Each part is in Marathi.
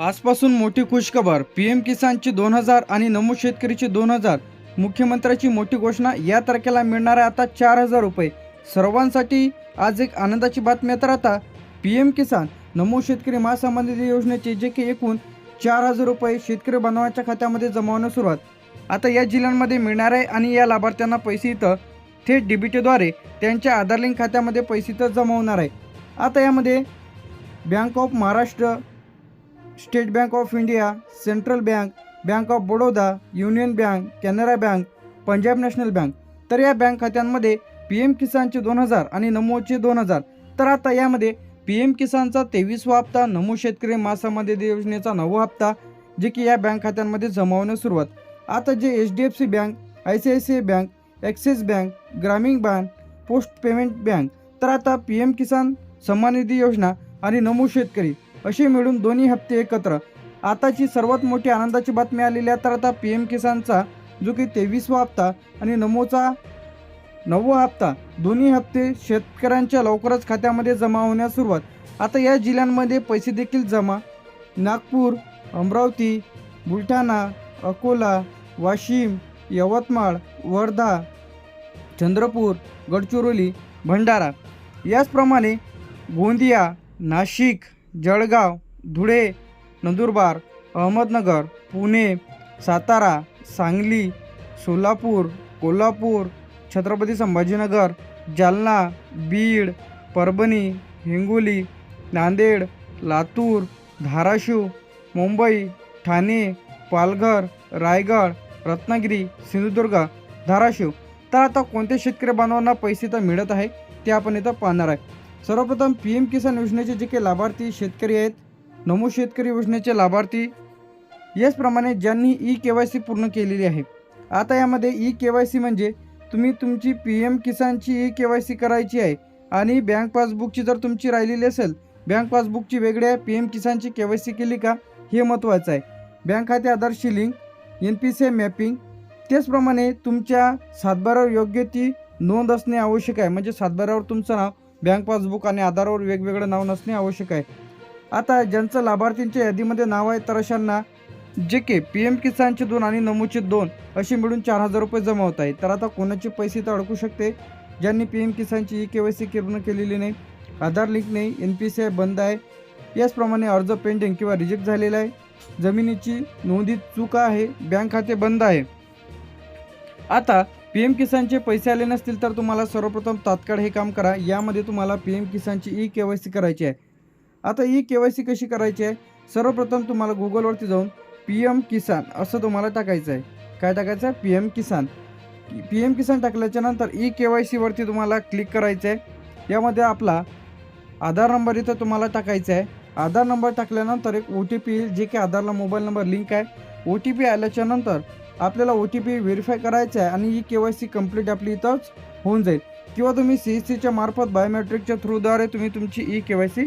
आजपासून मोठी खुशखबर. पीएम किसानची 2000 आणि नमूद शेतकरीची 2000. मुख्यमंत्र्याची मोठी घोषणा. या तारखेला मिळणार आहे आता 4000 रुपये. सर्वांसाठी आज एक आनंदाची बातमी. तर आता पीएम किसान नमूद शेतकरी महासन्मान निधी योजनेचे जे की एकूण 4000 रुपये शेतकरी बांधवांच्या खात्यामध्ये जमा होण्यास सुरुवात आता या जिल्ह्यांमध्ये मिळणार आहे. आणि या लाभार्थ्यांना पैसे इथं थेट डीबीटीद्वारे त्यांच्या आधार लिंक खात्यामध्ये पैसे इथं जमा होणार आहे. आता यामध्ये bank of Maharashtra, state bank of India, central bank, bank of Baroda, union bank, Canara bank, Punjab national bank, तर या बँक खात्यांमध्ये पीएम किसानचे 2000 आणि नमोचे 2000. तर आता यामध्ये पीएम किसानचा 23वा हप्ता, नमूद शेतकरी महासन्मान निधी योजनेचा 9वा हप्ता जे की या बँक खात्यांमध्ये जमा होण्यास सुरुवात. आता जे HDFC bank, ICICI bank, axis bank, ग्रामीण बँक, पोस्ट पेमेंट बँक, तर आता पीएम किसान सन्मान निधी योजना आणि नमूद शेतकरी असे मिळून दोन्ही हप्ते एकत्र. आताची सर्वात मोठी आनंदाची बातमी आलेली आहे. तर आता पीएम किसानचा जो की 23वा हप्ता आणि नमोचा 9वा हप्ता, दोन्ही हप्ते शेतकऱ्यांच्या लवकरच खात्यामध्ये जमा होण्यास सुरुवात. आता या जिल्ह्यांमध्ये पैसे देखील जमा. नागपूर, अमरावती, बुलढाणा, अकोला, वाशिम, यवतमाळ, वर्धा, चंद्रपूर, गडचिरोली, भंडारा, याचप्रमाणे गोंदिया, नाशिक, जळगाव, धुळे, नंदुरबार, अहमदनगर, पुणे, सातारा, सांगली, सोलापूर, कोल्हापूर, छत्रपती संभाजीनगर, जालना, बीड, परभणी, हिंगोली, नांदेड, लातूर, धाराशिव, मुंबई, ठाणे, पालघर, रायगड, रत्नागिरी, सिंधुदुर्ग, धाराशिव. तर आता कोणत्या शेतकरी बांधवांना पैसे तर मिळत आहे ते आपण इथं पाहणार आहे. सर्वप्रथम पीएम किसान योजनेचे जे काही लाभार्थी शेतकरी आहेत, नमूद शेतकरी योजनेचे लाभार्थी, याचप्रमाणे ज्यांनी EKYC पूर्ण केलेली आहे. आता यामध्ये EKYC म्हणजे तुम्ही तुमची पीएम किसानची EKYC करायची आहे आणि बँक पासबुकची जर तुमची राहिलेली असेल, बँक पासबुकची वेगळी आहे, पीएम किसानची KYC केली का हे महत्त्वाचं आहे. बँक खाते आधारशी लिंक, NPCI मॅपिंग, त्याचप्रमाणे तुमच्या सातबारावर योग्य ती नोंद असणे आवश्यक आहे. म्हणजे सातबारावर तुमचं नाव, बँक पासबुक आणि आधारवर वेगवेगळं नाव नसणे आवश्यक आहे. आता ज्यांचं लाभार्थींच्या यादीमध्ये नाव आहे तर अशांना जे की पीएम किसानचे 2 आणि नमूदचे 2 असे मिळून 4000 रुपये जमा होत आहे. तर आता कोणाचे पैसे तर अडकू शकते. ज्यांनी पीएम किसानची EKYC पूर्ण केलेली नाही, आधार लिंक नाही, NPCI बंद आहे, याचप्रमाणे अर्ज पेंडिंग किंवा रिजेक्ट झालेला आहे, जमिनीची नोंदीत चूक आहे, बँक खाते बंद आहे. आता पीएम किसानचे पैसे आले नसतील तर तुम्हाला सर्वप्रथम तात्काळ हे काम करा. यामध्ये तुम्हाला पीएम किसानची EKYC करायची आहे. आता EKYC कशी करायची आहे? सर्वप्रथम तुम्हाला गुगलवरती जाऊन पीएम किसान असं तुम्हाला टाकायचं आहे. काय टाकायचं आहे? पीएम किसान. पीएम किसान टाकल्याच्या नंतर EKYC वरती तुम्हाला क्लिक करायचं आहे. यामध्ये आपला आधार नंबर इथं तुम्हाला टाकायचा आहे. आधार नंबर टाकल्यानंतर एक OTP येईल, जे की आधारला मोबाईल नंबर लिंक आहे. OTP आल्याच्या नंतर आपल्याला OTP व्हेरीफाय करायचा आहे आणि EKYC कंप्लीट आपली इथंच होऊन जाईल. किंवा तुम्ही CSCच्या मार्फत बायोमेट्रिकच्या थ्रूद्वारे तुम्ही तुमची EKYC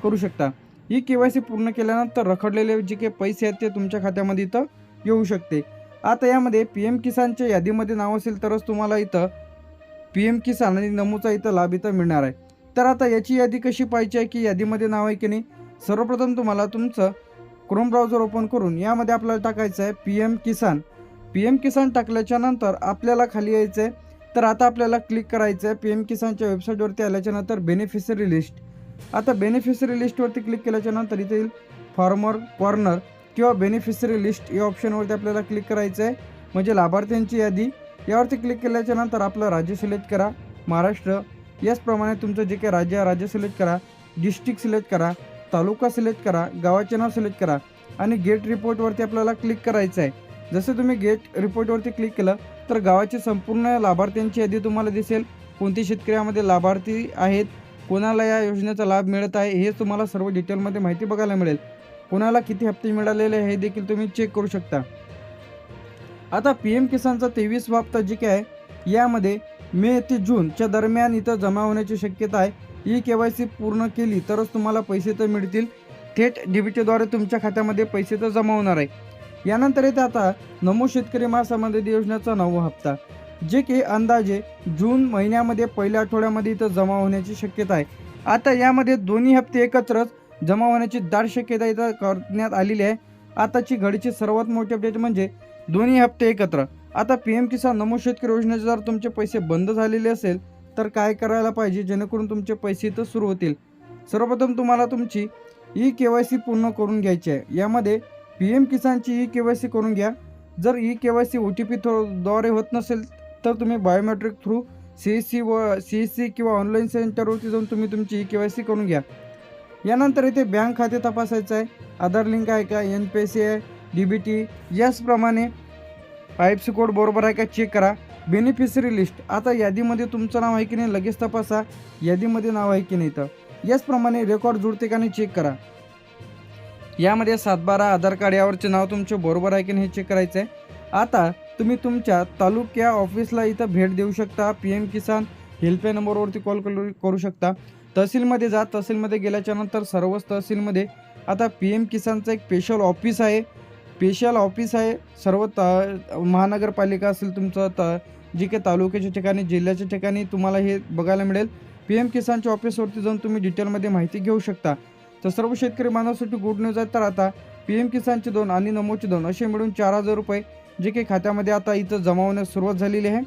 करू शकता. EKYC पूर्ण केल्यानंतर रखडलेले जे काही पैसे आहेत ते तुमच्या खात्यामध्ये इथं येऊ शकते. आता यामध्ये पीएम किसानच्या यादीमध्ये नाव असेल तरच तुम्हाला इथं पीएम किसान आणि नमूचा इथं लाभ इथं मिळणार आहे. तर आता याची यादी कशी पाहिजे आहे की यादीमध्ये नाव आहे की नाही? सर्वप्रथम तुम्हाला तुमचं क्रोम ब्राउझर ओपन करून यामध्ये आपल्याला टाकायचं आहे पीएम किसान. पीएम किसान टाकल्याच्या नंतर आपल्याला खाली यायचं आहे. तर आता आपल्याला क्लिक करायचं आहे पीएम किसानच्या वेबसाईटवरती आल्याच्या नंतर बेनिफिशरी लिस्ट. आता बेनिफिशरी लिस्टवरती क्लिक केल्याच्या नंतर इथे येईल फार्मर कॉर्नर किंवा बेनिफिशरी लिस्ट या ऑप्शनवरती आपल्याला क्लिक करायचं आहे, म्हणजे लाभार्थ्यांची यादी. यावरती क्लिक केल्याच्या नंतर आपलं राज्य सिलेक्ट करा, महाराष्ट्र. याचप्रमाणे तुमचं जे काही राज्य आहे राज्य सिलेक्ट करा, डिस्ट्रिक्ट सिलेक्ट करा, तालुका सिलेक्ट करा, गावाचे नाव सिलेक्ट करा आणि गेट रिपोर्टवरती आपल्याला क्लिक करायचं आहे. जसं तुम्ही गेट रिपोर्टवरती क्लिक केलं तर गावाची संपूर्ण लाभार्थ्यांची यादी तुम्हाला दिसेल. कोणती शेतकऱ्यामध्ये लाभार्थी आहेत, कोणाला या योजनेचा लाभ मिळत आहे हे तुम्हाला सर्व डिटेलमध्ये माहिती बघायला मिळेल. कोणाला किती हप्ते मिळालेले हे देखील तुम्ही चेक करू शकता. आता पीएम किसानचा 23वा हप्ता जे काय आहे यामध्ये मे ते जूनच्या दरम्यान इथं जमा होण्याची शक्यता आहे. EKYC पूर्ण केली तरच तुम्हाला पैसे तर मिळतील. थेट डीबीटीद्वारे तुमच्या खात्यामध्ये पैसे तर जमा होणार आहे. यानंतर येते आता नमूद शेतकरी महासन्मान निधी योजनेचा 9वा हप्ता, जे की अंदाजे जून महिन्यामध्ये पहिल्या आठवड्यामध्ये इथं जमा होण्याची शक्यता आहे. आता यामध्ये दोन्ही हप्ते एकत्रच जमा होण्याची दाट शक्यता इथं करण्यात आलेली आहे. आताची घडीची सर्वात मोठी अपडेट म्हणजे दोन्ही हप्ते एकत्र. आता PM किसान नमो शेतकरी योजनेचे जर तुमचे पैसे बंद झालेले असेल तर काय करायला पाहिजे जेणेकरून तुमचे पैसे इथं सुरू होतील. सर्वप्रथम तुम्हाला तुमची KYC पूर्ण करून घ्यायची आहे. यामध्ये PM किसानची KYC करून घ्या. जर KYC OTP द्वारे होत नसेल तर तुम्ही बायोमेट्रिक थ्रू CSC किंवा ऑनलाईन सेंटरवरती जाऊन तुम्ही तुमची KYC करून घ्या. यानंतर इथे बँक खाते तपासायचं आहे. आधार लिंक आहे का, NPC आहे, DBT, याचप्रमाणे IFSC कोड बरोबर आहे का चेक करा. बेनिफिशरी लिस्ट, आता यादीमध्ये तुमचं नाव आहे की नाही लगेच तपासा, यादीमध्ये नाव आहे की नाही तर. याचप्रमाणे रेकॉर्ड जुळते का नाही चेक करा. यामध्ये 7/12 आधार कार्ड यावरचे नाव तुमचे बरोबर आहे की नाही हे चेक करायचं आहे. आता तुम्ही तुमच्या तालुक्या ऑफिसला इथं भेट देऊ शकता. PM किसान हेल्पलाईन नंबरवरती कॉल करू शकता. तहसीलमध्ये जा. तहसीलमध्ये गेल्याच्या नंतर सर्वच तहसीलमध्ये आता PM किसानचं एक स्पेशल ऑफिस आहे. सर्व महानगरपालिका असेल तुमचं जे काही तालुक्याच्या ठिकाणी, जिल्ह्याच्या ठिकाणी तुम्हाला हे बघायला मिळेल. PM किसानच्या ऑफिसवरती जाऊन तुम्ही डिटेलमध्ये माहिती घेऊ शकता. तर सर्व शेतकरी बांधवांसाठी गुड न्यूज आहे. तर आता PM किसानचे 2 आणि नमोचे 2 असे मिळून 4,000 रुपये जे काही खात्यामध्ये आता इथं जमा होण्यास सुरुवात झालेली आहे.